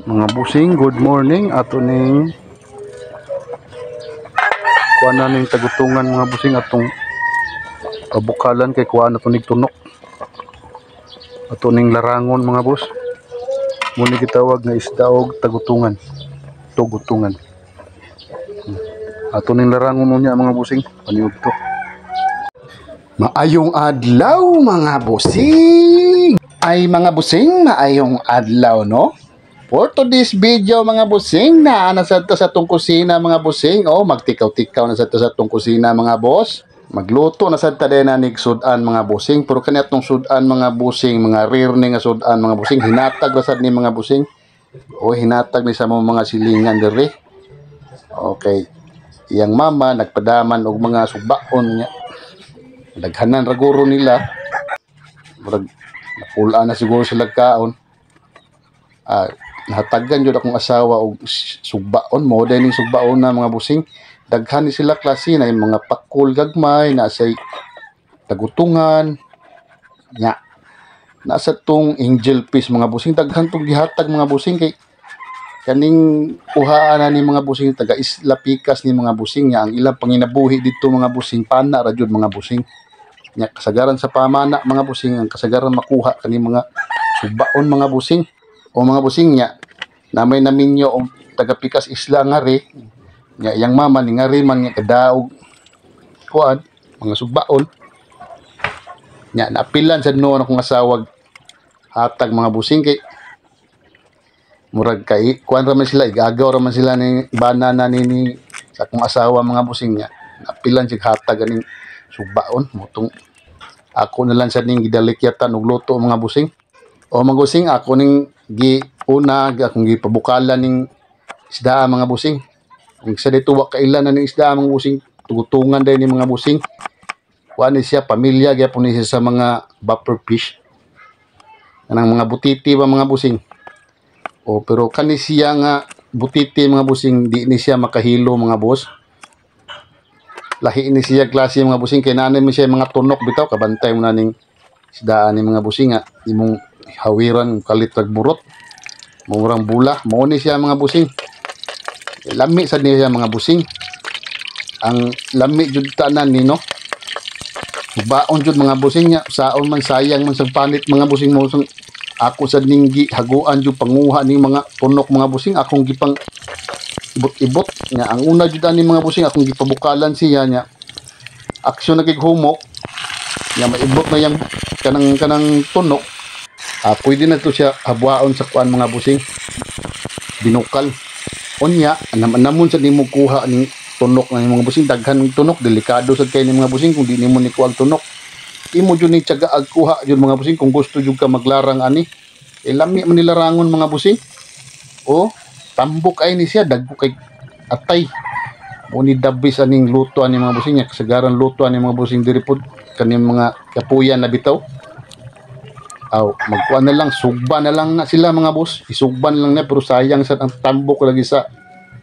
Mga busing, good morning. Ato ning kuan na ning tagutungan mga busing atong pabukalan kay kuan ato ning tunok. Ato ning larangon mga bus. Muni gitawag nga isda og tagutungan. Tugutungan. Ato ning larangon unya mga busing, paniud to. Maayong adlaw mga busing! Ay mga busing, maayong adlaw no? For today's video mga busing, na sa tong kusina mga busing. Magtikaw-tikaw na sa tong kusina mga boss. Magluto na sa din na nig sudan mga busing. Pero kanya tong sudan mga busing, mga rare ni nga sudan mga busing. Hinatag na sad ni mga busing. Hinatag ni sa mga silingan diri. Okay. Iyang mama nagpadaman og mga subaon niya. Daghanan raguro nila. Murag napulaan na siguro sila kaon. Nahatagan jud akong asawa og sugbaon mo dining sugbaon na mga busing. Daghan ni sila klase na yung mga pakul gagmay na say tagutungan nya. Nasa tong angel fish mga busing, daghan tong gihatag mga busing kay kaning kuhaan na ni mga busing taga Isla Picas ni mga busing nya. Ang ilang panginabuhi dito mga busing pana ra jud mga busing. Nya kasagaran sa pamana mga busing, ang kasagaran makuha kani mga subaon mga busing. O mga busing nya na may naminyo o taga Picas Isla nga ri nya yang mama ni nga ri man nga kadaog kuan mga subaon nya napilan sa noon akong asawag hatag mga busing kay murag kay kuan ra man sila, igagaw ra man sila ni banana ni sa akong asawa mga busing nya napilan sig hatag aning subaon motong ako na lang sa ning gidalikyatan og luto mga busing. O mga busing, ako ning akong gipabukalan ning isda mga busing. Ang isa dito wa kailan na ning isda mga busing, tugutungan din ni mga busing. Kuan siya pamilya gyapon ni siya sa mga buffer fish. Kanang mga butiti ba mga busing. Pero kani siya nga butiti mga busing, di ni siya makahilo mga boss. Lahi ni siya klase mga busing, kay nanay mo siya mga tunok bitaw, kabantay mo na ning isdaan ni mga busing nga imong hawiran kalit burot murang bula mo ni siya mga busing. Lami sad niya mga busing, ang lami jud tanan ni no baon jud mga busing nya saon man sayang man sa panit mga busing mo. Ako sad ninggi haguan jud panguha ning mga tunok mga busing, akong gipang ibot-ibot nya. Ang una jud ani mga busing akong gipabukalan siya nya aksyon nagighumok nya maibot na yang kanang tunok. Pwede na to siya habwaon sa kuan mga busing, binukal unya namon sa nimo kuha ning tunok ng mga busing. Daghan ng tunok, delikado sad kay ni mga busing kung di nimo ni kuha tunok. Imo jud ni tiyaga ag kuha jud mga busing kung gusto jud ka maglarang ani. Lami man nilarangon mga busing. Tambok ay ni siya dagko kay atay. Mo ni dabis aning luto ani mga busing nya kasagaran luto ani mga busing diri pod kaning mga kapuyan na bitaw. Magkuan na lang, sugba na lang na sila mga boss. Isugban lang na, pero sayang sa ang tambok lagi sa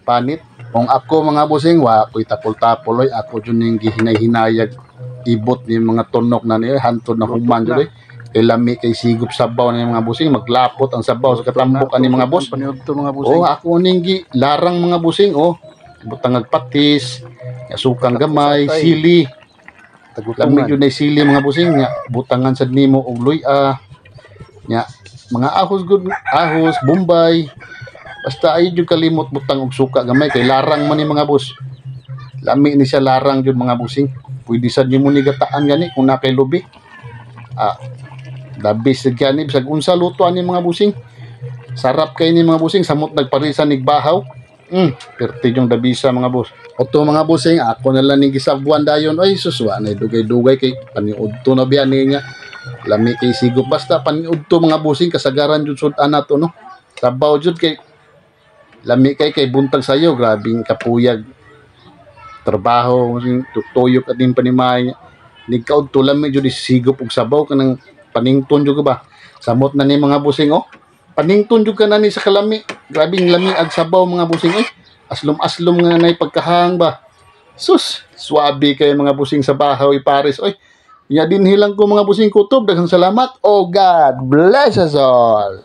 panit. Kung ako mga bossing, ako'y tapol-tapol, ako dyan yung gihinay-hinayag ibot ni mga tunok na niya, hantod na human dyan. Kay lami, kay sigup sabaw na mga bossing, maglapot ang sabaw sa katambok ani mga boss. Ako ninggi larang mga bossing, butang patis, sukang gamay, sili. Lami yun na sili mga bossing, butangan sa nimo og luya. Nya mga ahos bombay, basta ay jud kalimot butang og suka gamay kay larang man ni mga boss. Lami ni siya larang jud mga busing. Pwede sad nimo ni gataan gani kung na kay lubi. Dabis sad gani bisag unsa luto ani mga busing. Sarap kay ni mga busing, samot nagparisan nig bahaw. Perti yung dabisa mga boss. Oto mga busing, ako na lang ni gisabuan dayon. Suswa na dugay-dugay kay paniudto na biyan niya. Lami kay sigop basta paniudto mga busing, kasagaran jud sud ana to no. Sabaw jud kay lami kay buntag sayo, grabing kapuyag trabaho tuyok at din panimay nigkaud to lami jud sigop og sabaw kanang panington jud ba samot na ni mga busing panington jud ka na ni sa kalami, grabing lami ag sabaw mga busing aslom-aslom nga nay pagkahang ba. Sus, swabe kay mga busing sa bahaw Paris. Ya din hilang ko mga busing kutob. Daghang salamat. God bless us all.